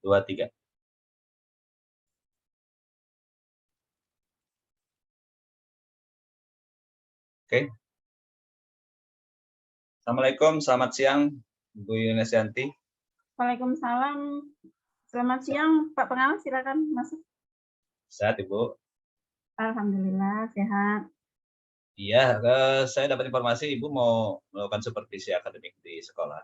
2, 3. Oke. Assalamualaikum, selamat siang, Bu Yunesianti. Waalaikumsalam. Selamat siang, Pak Pengawas, silakan masuk. Sehat, Ibu? Alhamdulillah, sehat. Iya, saya dapat informasi Ibu mau melakukan supervisi akademik di sekolah.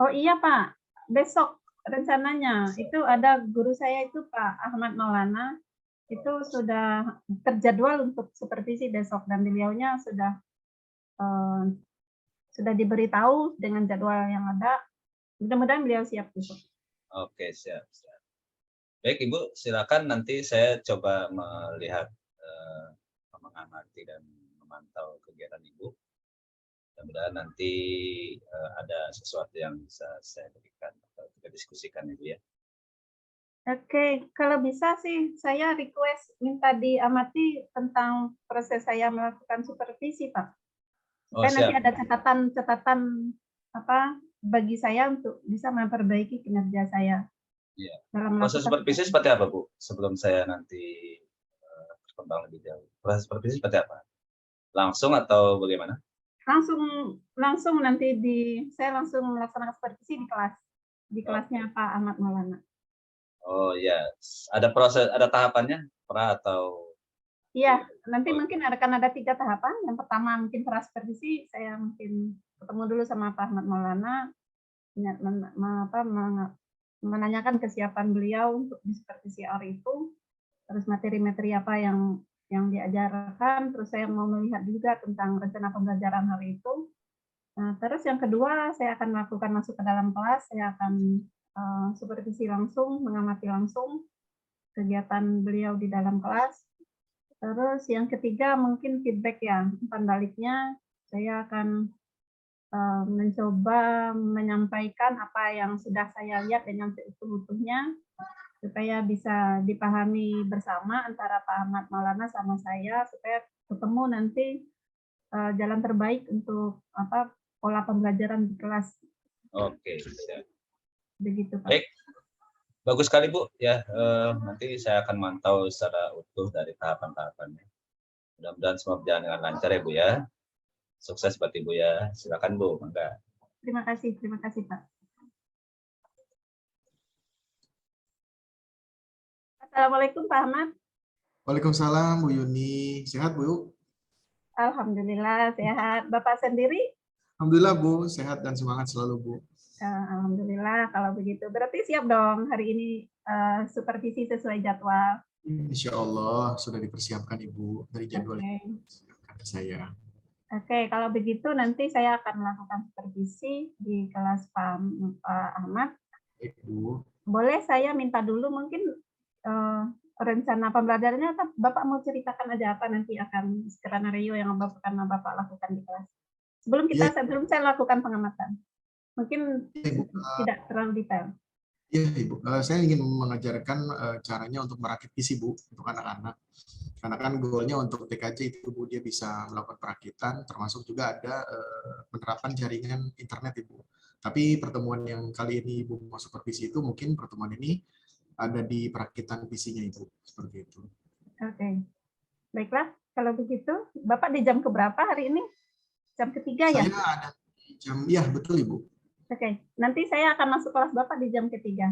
Oh iya, Pak. Besok rencananya itu ada guru saya itu Pak Ahmad Maulana, itu sudah terjadwal untuk supervisi besok dan beliaunya sudah diberitahu dengan jadwal yang ada. Mudah-mudahan beliau siap besok. Oke, siap. Baik, Ibu, silakan nanti saya coba melihat, mengamati dan memantau kegiatan Ibu. Mudah-mudahan nanti ada sesuatu yang bisa saya berikan atau kita diskusikan, Ibu ya. Oke, kalau bisa sih saya request minta diamati tentang proses saya melakukan supervisi, Pak. Oh, Supaya nanti siap. ada catatan bagi saya untuk bisa memperbaiki kinerja saya. Iya. Dalam Proses melakukan supervisi seperti apa, Bu? Sebelum saya nanti berkembang lebih jauh. Proses supervisi seperti apa? Langsung atau bagaimana? langsung nanti saya langsung melaksanakan supervisi di kelasnya Pak Ahmad Maulana. Oh ya, ada tahapannya, pra atau? Iya, nanti mungkin akan ada 3 tahapan. Yang pertama mungkin pra supervisi, saya mungkin ketemu dulu sama Pak Ahmad Maulana, menanyakan kesiapan beliau untuk di supervisi hari itu, terus materi-materi apa yang diajarkan, terus saya mau melihat juga tentang rencana pembelajaran hari itu. Nah, terus yang kedua, saya akan melakukan masuk ke dalam kelas, saya akan supervisi langsung, mengamati langsung kegiatan beliau di dalam kelas. Terus yang ketiga mungkin feedback ya, umpan baliknya saya akan mencoba menyampaikan apa yang sudah saya lihat dengan seutuh-utuhnya supaya bisa dipahami bersama antara Pak Ahmad Maulana sama saya supaya ketemu nanti jalan terbaik untuk pola pembelajaran di kelas. Oke, siap. Begitu, Pak. Baik, bagus sekali Bu. Ya, nanti saya akan mantau secara utuh dari tahapan-tahapannya. Mudah-mudahan semua berjalan dengan lancar ya Bu ya. Sukses buat Ibu ya. Silakan Bu, mangga. Terima kasih Pak. Assalamualaikum Pak Ahmad. Waalaikumsalam Bu Yuni. Sehat Bu? Alhamdulillah sehat. Bapak sendiri? Alhamdulillah Bu, sehat dan semangat selalu Bu. Alhamdulillah kalau begitu. Berarti siap dong hari ini supervisi sesuai jadwal. Insya Allah sudah dipersiapkan Ibu dari jadwal yang kata saya. Oke, kalau begitu nanti saya akan melakukan supervisi di kelas Pak Ahmad. Baik Bu. Boleh saya minta dulu mungkin rencana pembelajarannya, Bapak mau ceritakan aja apa nanti akan skenario yang Bapak lakukan di kelas. Sebelum saya lakukan pengamatan. Mungkin tidak terlalu detail. Iya Ibu, saya ingin mengajarkan caranya untuk merakit PC Bu untuk anak-anak. Karena kan goalnya untuk TKJ itu Bu, dia bisa melakukan perakitan, termasuk juga ada penerapan jaringan internet Ibu. Tapi pertemuan yang kali ini Ibu mau supervisi itu mungkin pertemuan ini ada di perakitan PC-nya Ibu, seperti itu. Oke, baiklah. Kalau begitu, Bapak di jam keberapa hari ini? Jam ketiga ya? Saya ada di jam, ya betul Ibu. Oke, nanti saya akan masuk kelas Bapak di jam ketiga.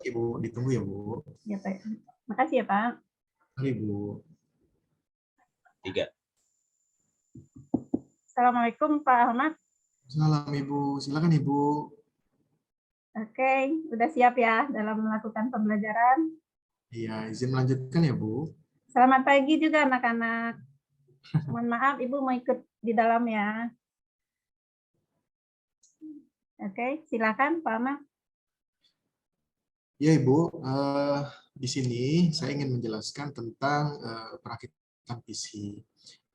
Ibu, ditunggu ya Bu. Ya, Pak. Makasih ya Pak. Mari Bu. 3. Assalamualaikum Pak Ahmad. Salam Ibu, silakan Ibu. Oke, udah siap ya dalam melakukan pembelajaran? Iya, izin melanjutkan ya Bu. Selamat pagi juga anak-anak. Mohon maaf Ibu mau ikut di dalam ya. Oke, silakan Pak Ahmad. Ya Ibu, di sini saya ingin menjelaskan tentang perakitan PC.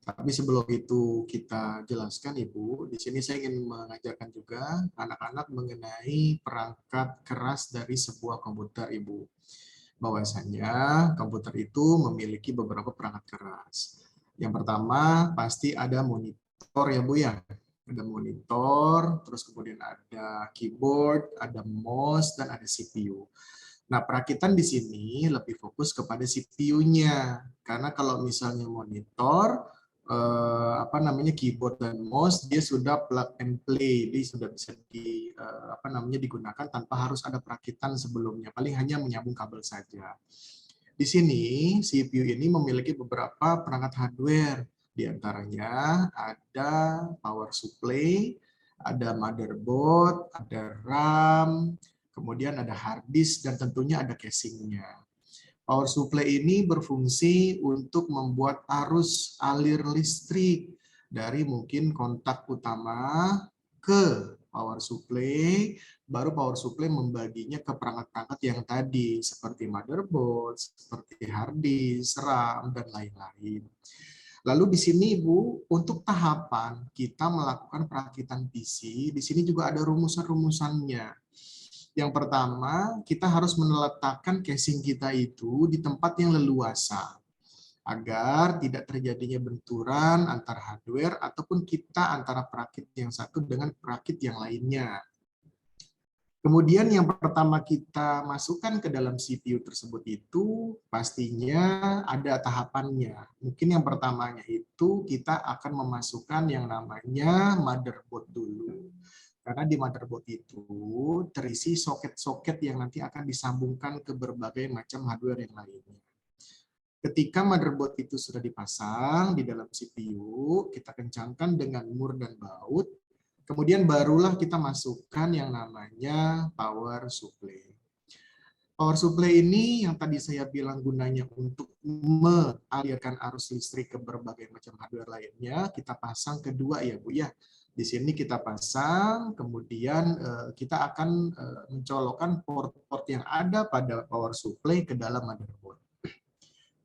Tapi sebelum itu kita jelaskan Ibu, di sini saya ingin mengajarkan juga anak-anak mengenai perangkat keras dari sebuah komputer Ibu. Bahwasanya komputer itu memiliki beberapa perangkat keras. Yang pertama pasti ada monitor ya Bu ya. Ada monitor, terus kemudian ada keyboard, ada mouse, dan ada CPU. Nah, perakitan di sini lebih fokus kepada CPU-nya. Karena kalau misalnya monitor, keyboard dan mouse, dia sudah plug and play, dia sudah bisa digunakan tanpa harus ada perakitan sebelumnya. Paling hanya menyambung kabel saja. Di sini, CPU ini memiliki beberapa perangkat hardware. Di antaranya ada power supply, ada motherboard, ada RAM, kemudian ada hard disk, dan tentunya ada casingnya. Power supply ini berfungsi untuk membuat arus alir listrik dari mungkin kontak utama ke power supply, baru power supply membaginya ke perangkat-perangkat yang tadi, seperti motherboard, seperti hard disk, RAM, dan lain-lain. Lalu di sini Ibu, untuk tahapan kita melakukan perakitan PC, di sini juga ada rumusan-rumusannya. Yang pertama, kita harus meletakkan casing kita itu di tempat yang leluasa, agar tidak terjadinya benturan antara hardware ataupun kita antara perakit yang satu dengan perakit yang lainnya. Kemudian yang pertama kita masukkan ke dalam CPU tersebut itu pastinya ada tahapannya. Mungkin yang pertamanya itu kita akan memasukkan yang namanya motherboard dulu. Karena di motherboard itu terisi soket-soket yang nanti akan disambungkan ke berbagai macam hardware yang lainnya. Ketika motherboard itu sudah dipasang di dalam CPU, kita kencangkan dengan mur dan baut. Kemudian barulah kita masukkan yang namanya power supply. Power supply ini yang tadi saya bilang gunanya untuk mengalirkan arus listrik ke berbagai macam hardware lainnya, kita pasang kedua ya Bu ya. Di sini kita pasang, kemudian kita akan mencolokkan port-port yang ada pada power supply ke dalam motherboard.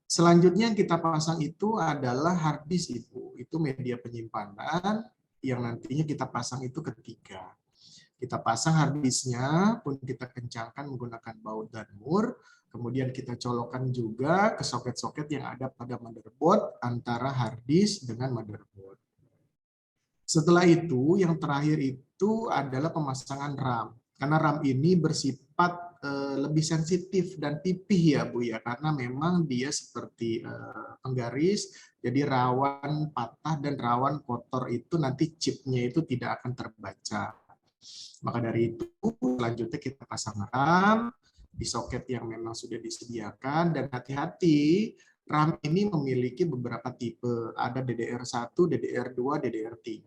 Selanjutnya yang kita pasang itu adalah hard disk Ibu. Itu media penyimpanan yang nantinya kita pasang itu ketiga. Kita pasang hard disknya pun kita kencangkan menggunakan baut dan mur. Kemudian kita colokkan juga ke soket-soket yang ada pada motherboard antara hard disk dengan motherboard. Setelah itu, yang terakhir itu adalah pemasangan RAM. Karena RAM ini bersifat lebih sensitif dan pipih ya Bu ya, karena memang dia seperti penggaris, jadi rawan patah dan rawan kotor itu nanti chipnya itu tidak akan terbaca. Maka dari itu selanjutnya kita pasang RAM di soket yang memang sudah disediakan, dan hati-hati RAM ini memiliki beberapa tipe, ada DDR1, DDR2, DDR3,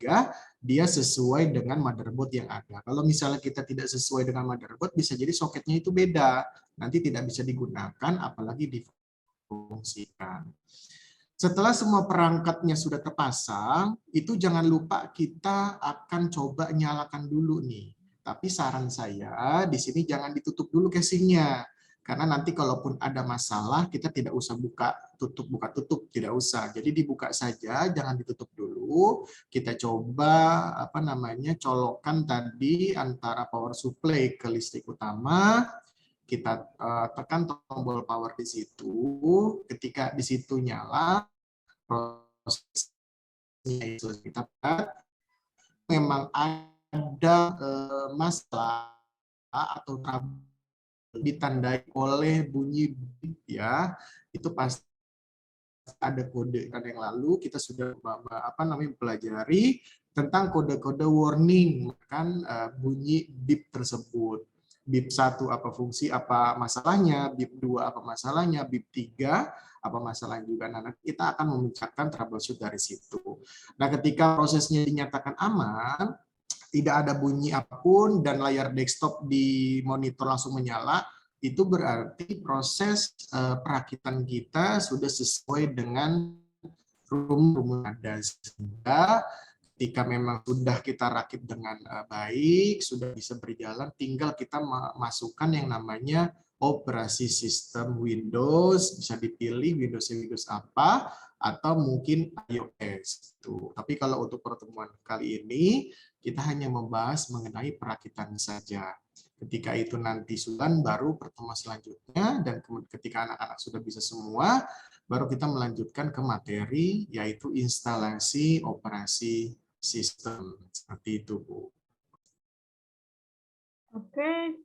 dia sesuai dengan motherboard yang ada. Kalau misalnya kita tidak sesuai dengan motherboard, bisa jadi soketnya itu beda, nanti tidak bisa digunakan, apalagi difungsikan. Setelah semua perangkatnya sudah terpasang, itu jangan lupa kita akan coba nyalakan dulu nih. Tapi saran saya, di sini jangan ditutup dulu casingnya. Karena nanti kalaupun ada masalah, kita tidak usah buka tutup, tidak usah. Jadi dibuka saja, jangan ditutup dulu. Kita coba colokkan tadi antara power supply ke listrik utama. Kita tekan tombol power di situ. Ketika di situ nyala, prosesnya itu kita memang ada masalah atau trouble ditandai oleh bunyi bip ya, itu pasti ada kode. Kan yang lalu kita sudah pelajari tentang kode-kode warning kan bunyi bip tersebut. Bip 1 apa fungsi, apa masalahnya, bip 2 apa masalahnya, bip 3 apa masalahnya juga. Nah, nanti kita akan memecahkan troubleshoot dari situ. Nah, ketika prosesnya dinyatakan aman, tidak ada bunyi apapun dan layar desktop di monitor langsung menyala, itu berarti proses perakitan kita sudah sesuai dengan rumus ada. Sehingga ketika memang sudah kita rakit dengan baik, sudah bisa berjalan, tinggal kita masukkan yang namanya operasi sistem Windows, bisa dipilih Windows apa, atau mungkin iOS. Tapi kalau untuk pertemuan kali ini, kita hanya membahas mengenai perakitan saja. Ketika itu nanti sudah baru pertemuan selanjutnya, dan ketika anak-anak sudah bisa semua, baru kita melanjutkan ke materi, yaitu instalasi operasi sistem seperti itu, Bu. Oke,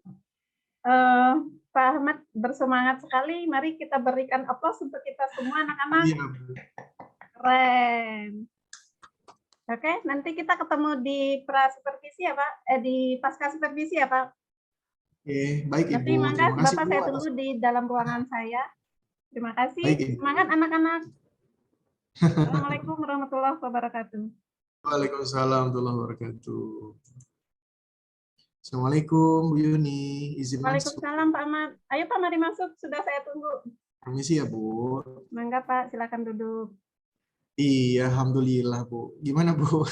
Pak Ahmad bersemangat sekali. Mari kita berikan aplaus untuk kita semua anak-anak. Iya, Bu. Keren. Oke, nanti kita ketemu di pra-supervisi ya Pak, di pasca supervisi ya Pak. Oke, baik Nanti Ibu. mangga Terima kasih Bapak Bu saya atas. tunggu di dalam ruangan saya. Terima kasih. Baik Ibu. Semangat anak-anak. Assalamualaikum warahmatullahi wabarakatuh. Waalaikumsalam warahmatullahi wabarakatuh. Assalamualaikum Bu Yuni, izin masuk. Waalaikumsalam Pak Ahmad. Ayo Pak, mari masuk. Sudah saya tunggu. Permisi ya Bu. Mangga Pak, silakan duduk. Iya, alhamdulillah Bu. Gimana Bu?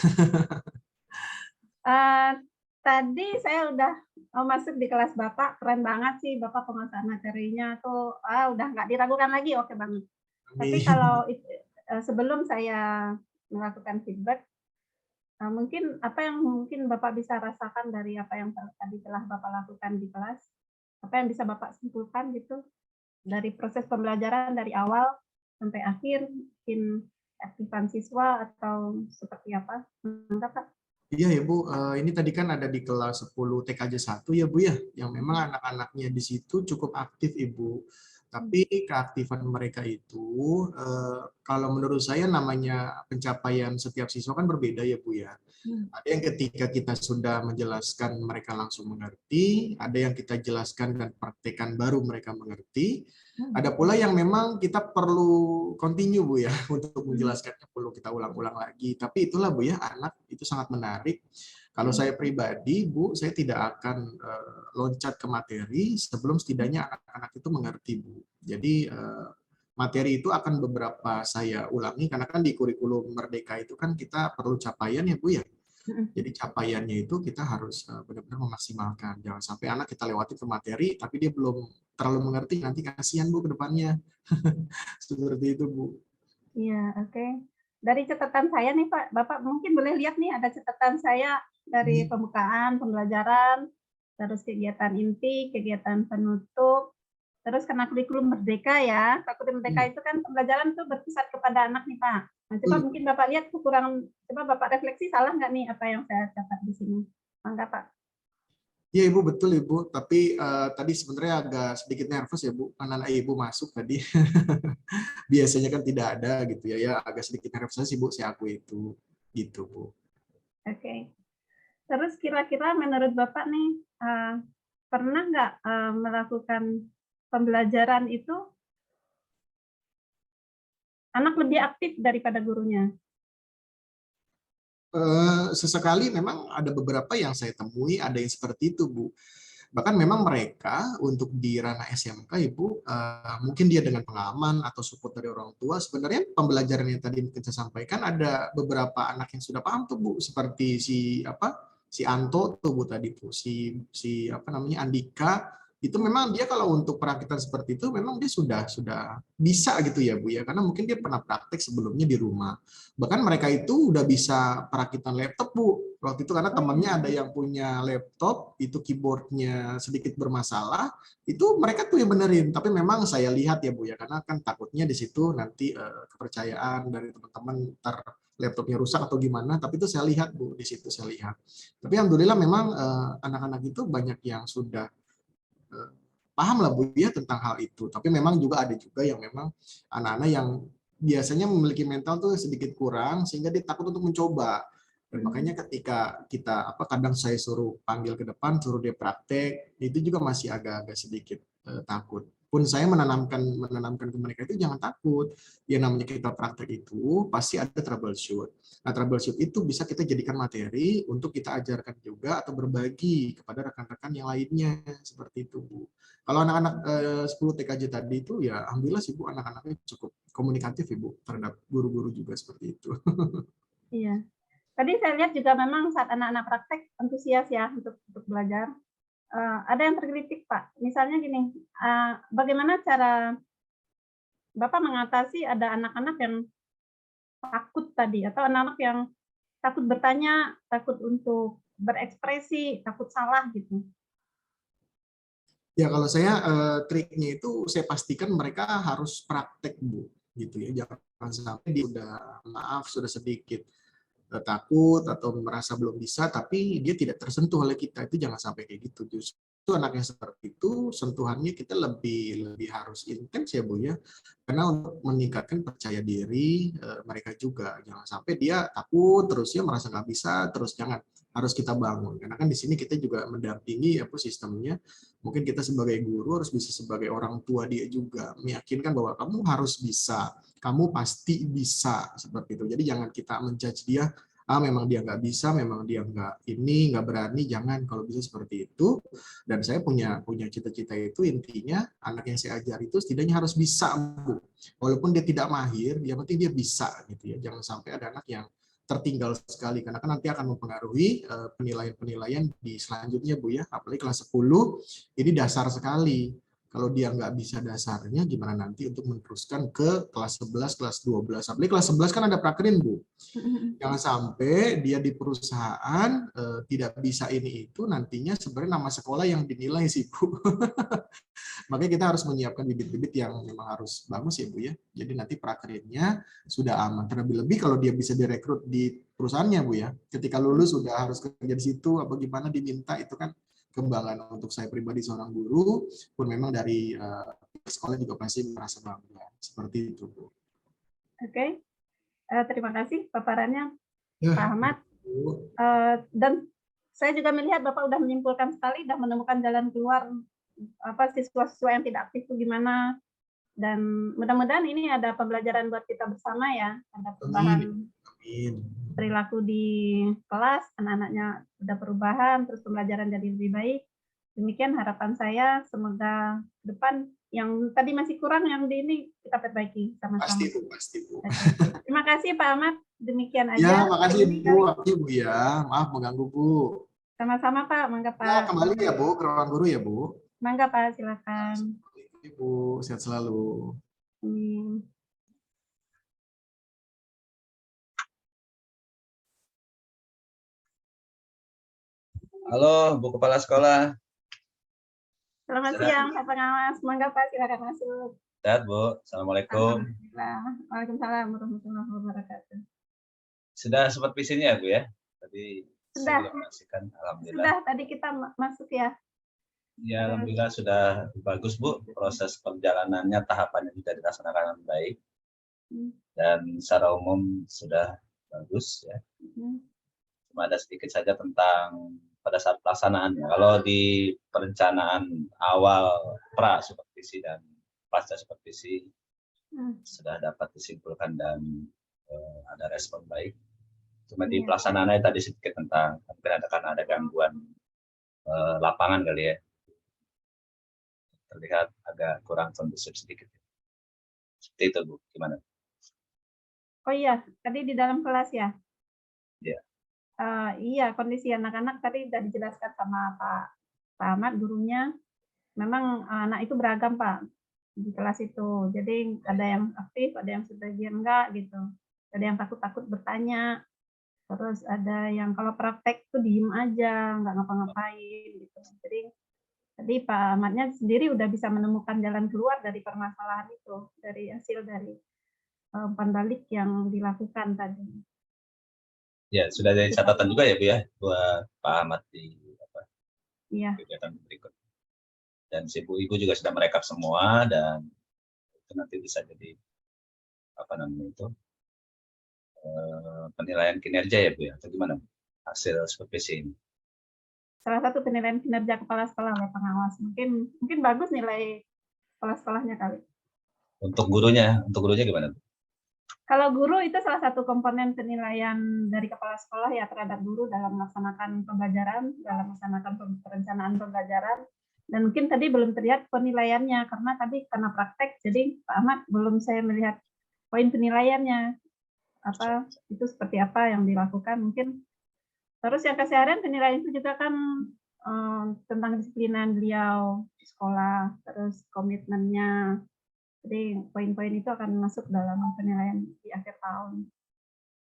Tadi saya udah mau masuk di kelas Bapak. Keren banget sih Bapak penguasaan materinya tuh. Udah nggak diragukan lagi. Oke banget. Tapi Amin. kalau sebelum saya melakukan feedback, mungkin apa yang mungkin Bapak bisa rasakan dari apa yang tadi telah Bapak lakukan di kelas, apa yang bisa Bapak simpulkan gitu dari proses pembelajaran dari awal sampai akhir, mungkin aktifan siswa atau seperti apa? Enggak Pak? Iya ya Bu, ini tadi kan ada di kelas 10 TKJ 1 ya Bu ya, yang memang anak-anaknya di situ cukup aktif Ibu. Tapi keaktifan mereka itu, kalau menurut saya namanya pencapaian setiap siswa kan berbeda ya Bu ya. Ada yang ketika kita sudah menjelaskan mereka langsung mengerti, ada yang kita jelaskan dan praktekkan baru mereka mengerti. Ada pula yang memang kita perlu continue Bu ya, untuk menjelaskannya perlu kita ulang-ulang lagi. Tapi itulah Bu ya, anak itu sangat menarik. Kalau saya pribadi, Bu, saya tidak akan loncat ke materi sebelum setidaknya anak-anak itu mengerti, Bu. Jadi materi itu akan beberapa saya ulangi, karena kan di kurikulum Merdeka itu kan kita perlu capaian ya, Bu ya. Jadi capaiannya itu kita harus benar-benar memaksimalkan. Jangan sampai anak kita lewati ke materi, tapi dia belum terlalu mengerti, nanti kasihan Bu ke depannya. Seperti itu, Bu. Iya, oke. Dari catatan saya nih Pak, Bapak mungkin boleh lihat nih ada catatan saya dari pembukaan, pembelajaran, terus kegiatan inti, kegiatan penutup, terus karena kurikulum Merdeka ya. Kurikulum Merdeka itu kan pembelajaran tuh berpusat kepada anak nih Pak. Nah, coba mungkin Bapak lihat kekurangan, coba Bapak refleksi salah nggak nih apa yang saya catat di sini? Mangga Pak. Iya Ibu, betul Ibu. Tapi tadi sebenarnya agak sedikit nervous ya Bu, karena Ibu masuk tadi. Biasanya kan tidak ada gitu ya, ya agak sedikit nervous sih Bu, saya akui itu. Gitu Bu. Oke. Terus kira-kira menurut Bapak nih, pernah nggak melakukan pembelajaran itu anak lebih aktif daripada gurunya? Sesekali memang ada beberapa yang saya temui ada yang seperti itu Bu. Bahkan memang mereka untuk di ranah SMK Ibu, mungkin dia dengan pengalaman atau support dari orang tua, sebenarnya pembelajaran yang tadi mungkin saya sampaikan ada beberapa anak yang sudah paham tuh Bu, seperti si Anto tuh Bu tadi tuh, si apa namanya Andika, itu memang dia kalau untuk perakitan seperti itu memang dia sudah bisa gitu ya Bu ya, karena mungkin dia pernah praktek sebelumnya di rumah. Bahkan mereka itu udah bisa perakitan laptop Bu waktu itu, karena temannya ada yang punya laptop itu keyboardnya sedikit bermasalah, itu mereka tuh yang benerin. Tapi memang saya lihat ya Bu ya, karena kan takutnya di situ nanti kepercayaan dari teman-teman ntar laptopnya rusak atau gimana, tapi itu saya lihat Bu, di situ saya lihat. Tapi alhamdulillah memang anak-anak itu banyak yang sudah paham lah Bu ya tentang hal itu. Tapi memang juga ada juga yang memang anak-anak yang biasanya memiliki mental tuh sedikit kurang sehingga dia takut untuk mencoba. Dan makanya ketika kita kadang saya suruh panggil ke depan, suruh dia praktek, itu juga masih agak-agak sedikit takut. Pun saya menanamkan ke mereka itu jangan takut. Yang namanya kita praktek itu pasti ada troubleshoot. Nah, troubleshoot itu bisa kita jadikan materi untuk kita ajarkan juga atau berbagi kepada rekan-rekan yang lainnya, seperti itu Bu. Kalau anak-anak 10 TKJ tadi itu ya alhamdulillah sih Bu, anak-anaknya cukup komunikatif Ibu terhadap guru-guru juga seperti itu. Iya. Tadi saya lihat juga memang saat anak-anak praktek antusias ya untuk belajar. Ada yang terkritik Pak. Misalnya gini, bagaimana cara Bapak mengatasi ada anak-anak yang takut tadi atau anak-anak yang takut bertanya, takut untuk berekspresi, takut salah gitu. Ya kalau saya triknya itu saya pastikan mereka harus praktek Bu, gitu ya. Jangan sampai dia udah maaf sudah sedikit takut atau merasa belum bisa, tapi dia tidak tersentuh oleh kita. Itu jangan sampai kayak gitu. Justru anak yang seperti itu, sentuhannya kita lebih harus intens ya Bu ya, karena untuk meningkatkan percaya diri mereka juga. Jangan sampai dia takut terus ya, merasa nggak bisa, terus jangan, harus kita bangun. Karena kan di sini kita juga mendampingi apa sistemnya. Mungkin kita sebagai guru harus bisa sebagai orang tua dia juga, meyakinkan bahwa kamu harus bisa, kamu pasti bisa, seperti itu. Jadi jangan kita menjudge dia, memang dia nggak bisa, memang dia nggak berani, jangan, kalau bisa seperti itu. Dan saya punya cita-cita itu, intinya anak yang saya ajar itu setidaknya harus bisa Bu, walaupun dia tidak mahir, yang penting dia bisa gitu ya. Jangan sampai ada anak yang tertinggal sekali, karena kan nanti akan mempengaruhi penilaian-penilaian di selanjutnya Bu ya, apalagi kelas 10 ini dasar sekali. Kalau dia nggak bisa dasarnya, gimana nanti untuk meneruskan ke kelas 11, kelas 12. Apalagi kelas 11 kan ada prakerin, Bu. Jangan sampai dia di perusahaan tidak bisa ini itu, nantinya sebenarnya nama sekolah yang dinilai sih, Bu. Makanya kita harus menyiapkan bibit-bibit yang memang harus bagus ya Bu ya. Jadi nanti prakerinnya sudah aman. Terlebih-lebih kalau dia bisa direkrut di perusahaannya Bu ya. Ketika lulus sudah harus kerja di situ, apa gimana diminta, itu kan kebanggaan untuk saya pribadi seorang guru, pun memang dari sekolah juga pasti merasa bangga. Seperti itu Bu. Oke, terima kasih paparannya Ya, Pak Ahmad. Bu. Dan saya juga melihat Bapak sudah menyimpulkan sekali, sudah menemukan jalan keluar siswa-siswa yang tidak aktif itu gimana, dan mudah-mudahan ini ada pembelajaran buat kita bersama ya, ada perubahan Amin. perilaku di kelas, anak-anaknya sudah perubahan, terus pembelajaran jadi lebih baik. Demikian harapan saya, semoga ke depan yang tadi masih kurang yang di ini kita perbaiki sama-sama. Pasti Bu, pasti Bu. Terima kasih Pak Ahmad, demikian aja. Ya, makasih Bu, Bu ya. Maaf mengganggu Bu. Sama-sama Pak, mangga Pak. Ya, kembali ya Bu, ke ruang guru ya Bu. Mangga Pak, silakan. Ibu, sehat selalu. Amin. Halo, Bu Kepala Sekolah. Selamat siang, Pak Pengawas. Mangga Pak, silakan masuk. Sehat, Bu. Assalamualaikum. Waalaikumsalam warahmatullahi wabarakatuh. Sudah sempat visinya ya, Bu ya? Tadi sudah. saya menyaksikan, alhamdulillah. Sudah, tadi kita masuk ya. Ya, alhamdulillah sudah bagus, Bu. Proses perjalanannya, tahapannya juga dilaksanakan baik. Dan secara umum sudah bagus ya. Cuma ada sedikit saja tentang pada saat pelaksanaannya. Kalau di perencanaan awal pra supervisi dan pasca supervisi sudah dapat disimpulkan dan ada respon baik. Cuma di pelaksanaannya tadi sedikit tentang mungkin karena ada gangguan lapangan kali ya, terlihat agak kurang kondusif sedikit. Seperti itu Bu, gimana? Oh iya, tadi di dalam kelas ya? Iya. Iya, kondisi anak-anak tadi sudah dijelaskan sama Pak Ahmad, gurunya. Memang anak itu beragam Pak di kelas itu. Jadi ada yang aktif, ada yang sebagian enggak gitu. Ada yang takut-takut bertanya. Terus ada yang kalau praktek tuh diem aja, nggak ngapa-ngapain gitu. Jadi tadi Pak Ahmadnya sendiri udah bisa menemukan jalan keluar dari permasalahan itu, dari hasil dari umpan balik yang dilakukan tadi. Ya, sudah jadi catatan juga ya Bu ya, buat Pak Ahmad di kegiatan berikut. Dan si Bu Ibu juga sudah merekap semua, dan itu nanti bisa jadi penilaian kinerja ya Bu ya, atau gimana hasil supervisi ini? Salah satu penilaian kinerja kepala sekolah oleh pengawas. Mungkin bagus nilai kepala sekolahnya kali. Untuk gurunya gimana? Kalau guru itu salah satu komponen penilaian dari kepala sekolah ya terhadap guru dalam melaksanakan pembelajaran, dalam melaksanakan perencanaan pembelajaran. Dan mungkin tadi belum terlihat penilaiannya karena praktek, jadi Pak Ahmad belum saya melihat poin penilaiannya itu seperti apa yang dilakukan mungkin. Terus yang keseharian penilaian itu juga kan tentang disiplinan beliau di sekolah, terus komitmennya. Jadi poin-poin itu akan masuk dalam penilaian di akhir tahun.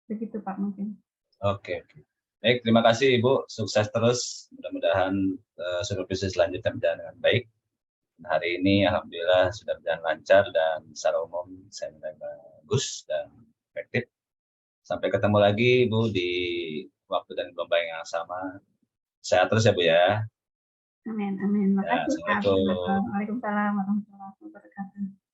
Begitu Pak mungkin. Oke. Baik, terima kasih Ibu. Sukses terus. Mudah-mudahan supervisi selanjutnya berjalan dengan baik. Hari ini alhamdulillah sudah berjalan lancar dan secara umum saya menilai bagus dan efektif. Sampai ketemu lagi Bu di waktu dan gelombang yang sama. Sehat terus ya Bu ya. Amin, amin. Ya, Makasih Pak. Assalamualaikum. Waalaikumsalam warahmatullahi wabarakatuh.